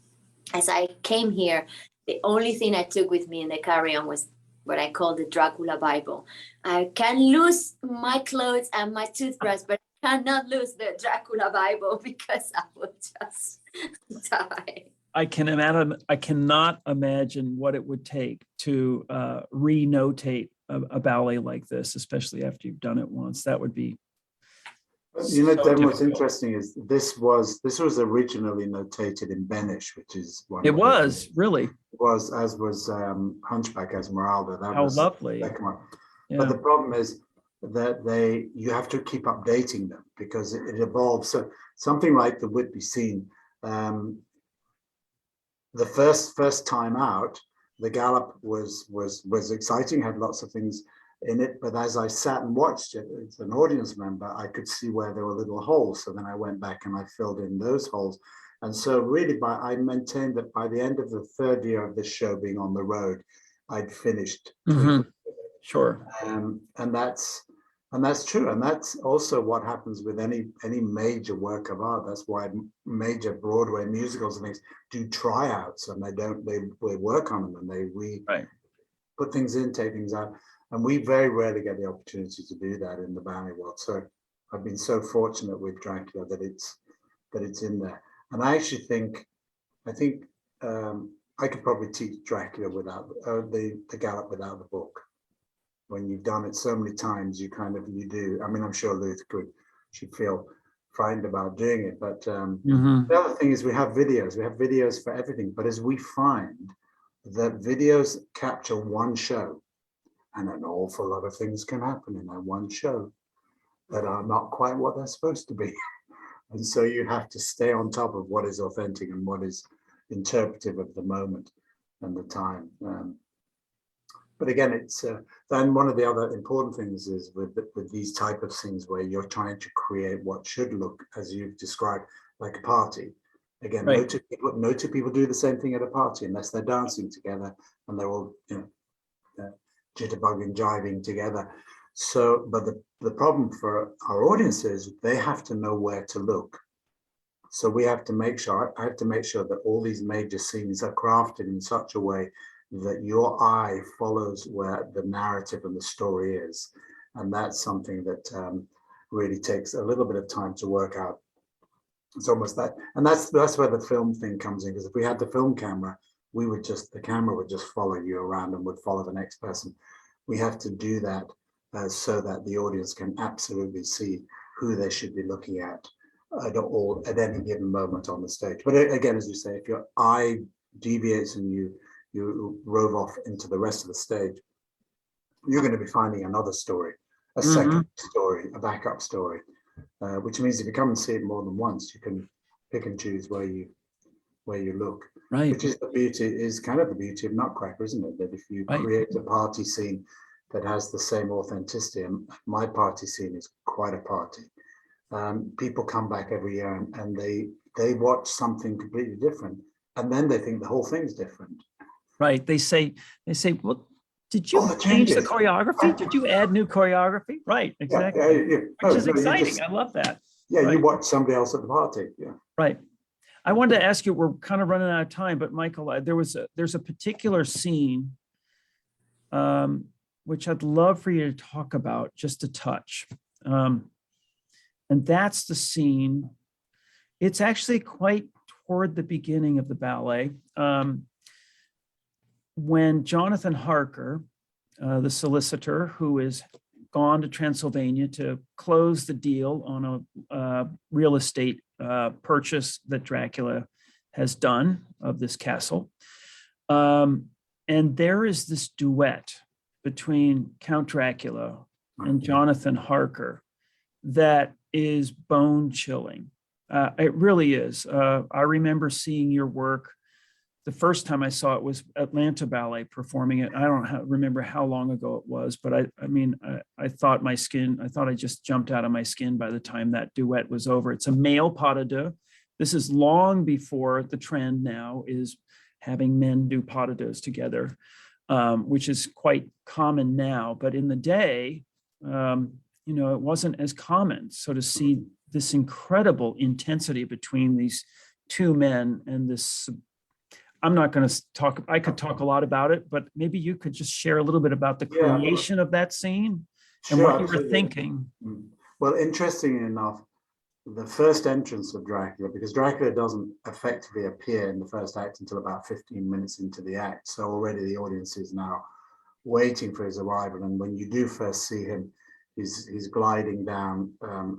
as I came here, the only thing I took with me in the carry-on was what I call the Dracula Bible. I can lose my clothes and my toothbrush, but I cannot lose the Dracula Bible because I will just die. I cannot imagine what it would take to re-notate a ballet like this, especially after you've done it once. That would be. Devin, what's interesting is this was originally notated in Benish, which is one. It was really. It was, as was Hunchback Esmeralda. That How was lovely. Yeah. But the problem is that you have to keep updating them because it evolves. So something like the Whitby scene, the first time out, the gallop was exciting, had lots of things in it, but as I sat and watched it as an audience member, I could see where there were little holes. So then I went back and I filled in those holes. And so really I maintained that by the end of the 3rd year of this show being on the road, I'd finished. Sure. And that's true. And that's also what happens with any major work of art. That's why major Broadway musicals and things do tryouts, and they work on them and they put things in, take things out. And we very rarely get the opportunity to do that in the ballet world. So I've been so fortunate with Dracula that it's in there. And I actually think I could probably teach Dracula without the gallop without the book. When you've done it so many times, you do. I mean, I'm sure Luther she'd feel frightened about doing it. But Mhm. the other thing is we have videos for everything. But as we find that videos capture one show, and an awful lot of things can happen in that one show that are not quite what they're supposed to be. And so you have to stay on top of what is authentic and what is interpretive of the moment and the time. But again, it's then one of the other important things is with these type of things where you're trying to create what should look, as you've described, like a party. Again, Right. no two people do the same thing at a party unless they're dancing together and they're all, jitterbugging, jiving together. So, but the problem for our audience is they have to know where to look. So we have to make sure, I have to make sure that all these major scenes are crafted in such a way that your eye follows where the narrative and the story is. And that's something that really takes a little bit of time to work out. It's almost that, and that's where the film thing comes in, because if we had the film camera, the camera would just follow you around and would follow the next person. We have to do that so that the audience can absolutely see who they should be looking at any given moment on the stage. But again, as you say, if your eye deviates and you rove off into the rest of the stage, you're going to be finding another story, a second story, a backup story, which means if you come and see it more than once, you can pick and choose where you look. Right. Which is kind of the beauty of Nutcracker, isn't it? That if you create a party scene that has the same authenticity, and my party scene is quite a party. People come back every year and they watch something completely different, and then they think the whole thing's different. Right. They say, well, did you change the choreography? Did you add new choreography? Right. Exactly. Yeah. Which is exciting. I love that. Yeah, right. You watch somebody else at the party. Yeah. Right. I wanted to ask you, we're kind of running out of time, but Michael, there's a particular scene which I'd love for you to talk about just a touch. And that's the scene. It's actually quite toward the beginning of the ballet. When Jonathan Harker, the solicitor who is gone to Transylvania to close the deal on a real estate purchase that Dracula has done of this castle. And there is this duet between Count Dracula and Jonathan Harker that is bone chilling. It really is. I remember seeing your work. The first time I saw it was Atlanta Ballet performing it. I don't remember how long ago it was, but I thought I just jumped out of my skin by the time that duet was over. It's a male pas de deux. This is long before the trend now is having men do pas de deux together, which is quite common now. But in the day, it wasn't as common. So to see this incredible intensity between these two men and this, I'm not going to talk, I could talk a lot about it, but maybe you could just share a little bit about the creation of that scene and what you were thinking. Well, interestingly enough, the first entrance of Dracula, because Dracula doesn't effectively appear in the first act until about 15 minutes into the act. So already the audience is now waiting for his arrival. And when you do first see him, he's gliding down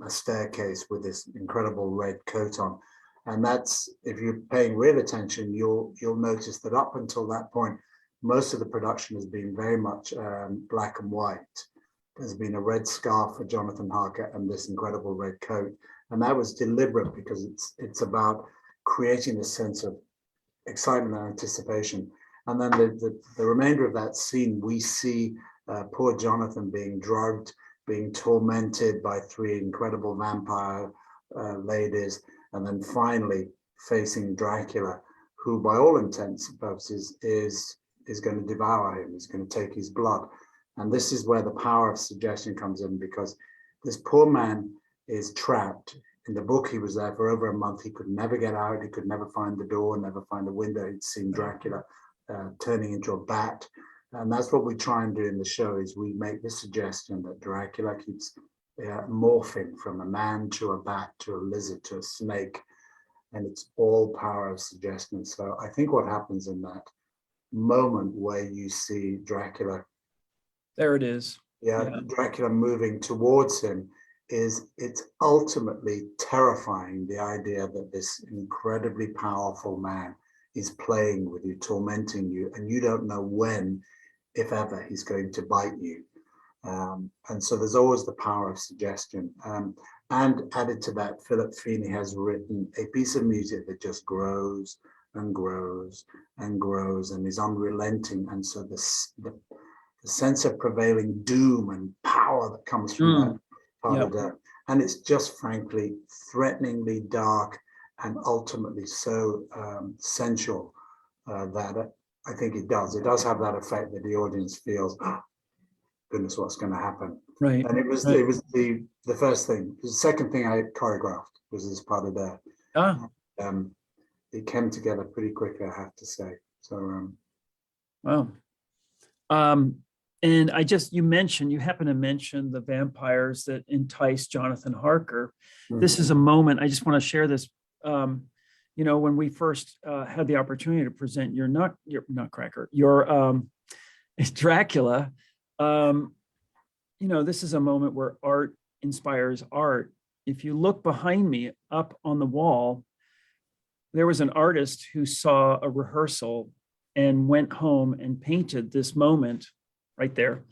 a staircase with this incredible red coat on. And that's, if you're paying real attention, you'll notice that up until that point, most of the production has been very much black and white. There's been a red scarf for Jonathan Harker and this incredible red coat. And that was deliberate because it's about creating a sense of excitement and anticipation. And then the remainder of that scene, we see poor Jonathan being drugged, being tormented by three incredible vampire ladies, and then finally facing Dracula, who by all intents and purposes is going to devour him, is going to take his blood. And this is where the power of suggestion comes in, because this poor man is trapped. In the book, he was there for over a month. He could never get out. He could never find the door, never find the window. He'd seen Dracula turning into a bat. And that's what we try and do in the show, is we make the suggestion that Dracula keeps morphing from a man to a bat to a lizard to a snake, and it's all power of suggestion. So I think what happens in that moment where you see Dracula, there it is, Dracula moving towards him, it's ultimately terrifying, the idea that this incredibly powerful man is playing with you, tormenting you, and you don't know when, if ever, he's going to bite you. And so there's always the power of suggestion. And added to that, Philip Feeney has written a piece of music that just grows and grows and grows and is unrelenting. And so the sense of prevailing doom and power that comes from that part of that, and it's just frankly threateningly dark and ultimately so sensual that I think it does have that effect that the audience feels, oh, goodness, what's going to happen. Right. And it was the first thing. The second thing I choreographed was as part of that. It came together pretty quickly, I have to say. So wow. And you happen to mention the vampires that entice Jonathan Harker. This is a moment, I just want to share this. When we first had the opportunity to present your Nutcracker, your Dracula, this is a moment where art inspires art. If you look behind me up on the wall, there was an artist who saw a rehearsal and went home and painted this moment right there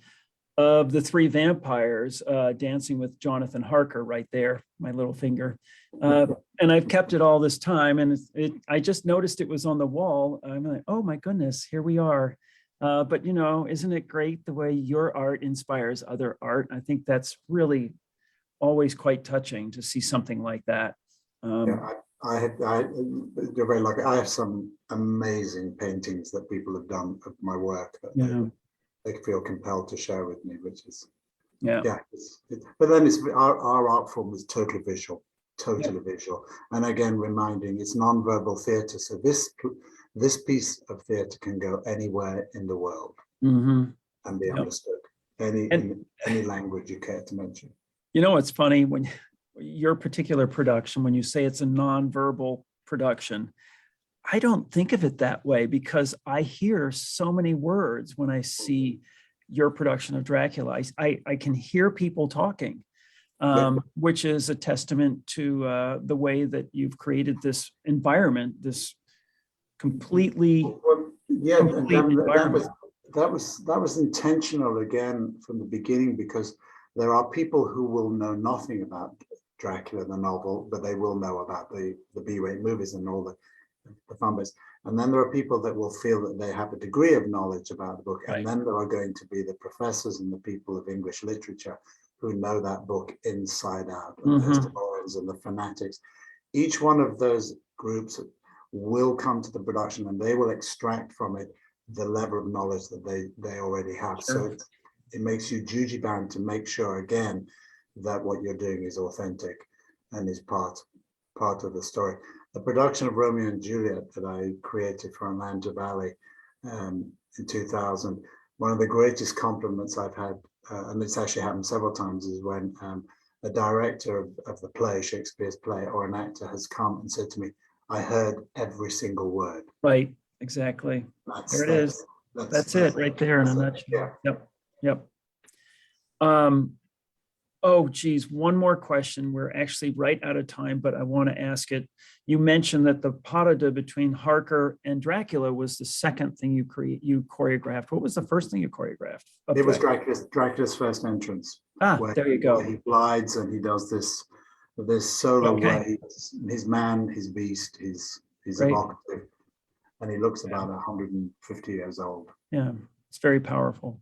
of the three vampires dancing with Jonathan Harker right there, my little finger. And I've kept it all this time. And I just noticed it was on the wall. I'm like, oh my goodness, here we are. But isn't it great the way your art inspires other art? I think that's really always quite touching to see something like that. You're very lucky. I have some amazing paintings that people have done of my work that they feel compelled to share with me, which is but then our art form is totally visual, visual, and again reminding it's non-verbal theater. So this piece of theater can go anywhere in the world and be understood, in any language you care to mention. It's funny when your particular production, when you say it's a non-verbal production, I don't think of it that way because I hear so many words when I see your production of Dracula. I can hear people talking, which is a testament to the way that you've created this environment, this completely that was intentional again from the beginning, because there are people who will know nothing about Dracula the novel, but they will know about the B-rate movies and all the fun bits. And then there are people that will feel that they have a degree of knowledge about the book. And then there are going to be the professors and the people of English literature who know that book inside out, and the historians and the fanatics. Each one of those groups will come to the production and they will extract from it the level of knowledge that they already have. So it makes you duty bound to make sure again that what you're doing is authentic and is part of the story. The production of Romeo and Juliet that I created for Untitled Ballet in 2000, one of the greatest compliments I've had, and it's actually happened several times, is when a director of the play, Shakespeare's play, or an actor has come and said to me, I heard every single word. Right, exactly. There it is. That's it right there in a nutshell. Yep. Oh, geez, one more question. We're actually right out of time, but I want to ask it. You mentioned that the pas de deux between Harker and Dracula was the second thing you choreographed. What was the first thing you choreographed? It was Dracula's first entrance. There you go. He glides and he does this solo where his man, his beast, he's evocative, and he looks about 150 years old. Yeah, it's very powerful.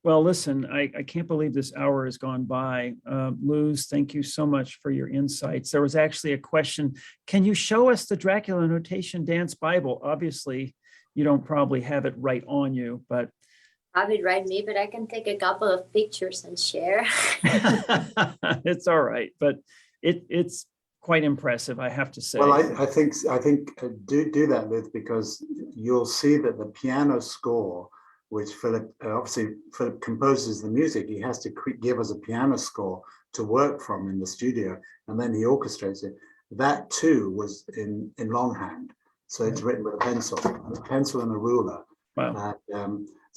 Well, listen, I can't believe this hour has gone by. Luz, thank you so much for your insights. There was actually a question. Can you show us the Dracula Notation Dance Bible? Obviously, you don't probably have it right on you, but. Have it right me, but I can take a couple of pictures and share. It's all right, but it's quite impressive, I have to say. Well, I think do that, Liz, because you'll see that the piano score, which Philip composes the music, he has to give us a piano score to work from in the studio, and then he orchestrates it. That too was in longhand, so it's written with a pencil and a ruler. Wow.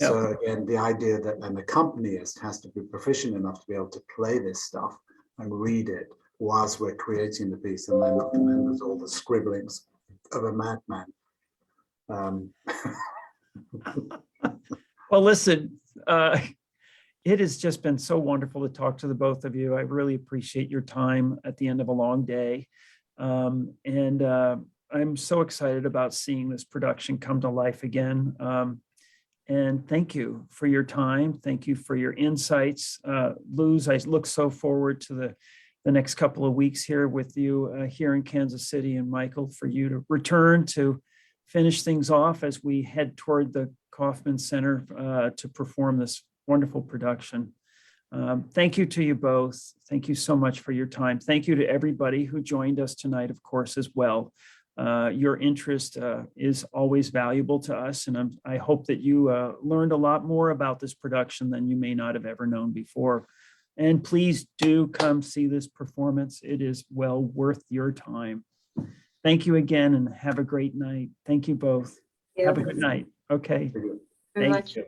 So again, the idea that an accompanist has to be proficient enough to be able to play this stuff and read it whilst we're creating the piece, and then there's all the scribblings of a madman. Well, listen, it has just been so wonderful to talk to the both of you. I really appreciate your time at the end of a long day. And I'm so excited about seeing this production come to life again. And thank you for your time. Thank you for your insights. Luz, I look so forward to the next couple of weeks here with you here in Kansas City, and Michael, for you to return to finish things off as we head toward the Kaufman Center to perform this wonderful production. Thank you to you both. Thank you so much for your time. Thank you to everybody who joined us tonight, of course, as well. Your interest is always valuable to us, and I hope that you learned a lot more about this production than you may not have ever known before. And please do come see this performance. It is well worth your time. Thank you again, and have a great night. Thank you both. Have a good night. Okay. Very Thank much. you.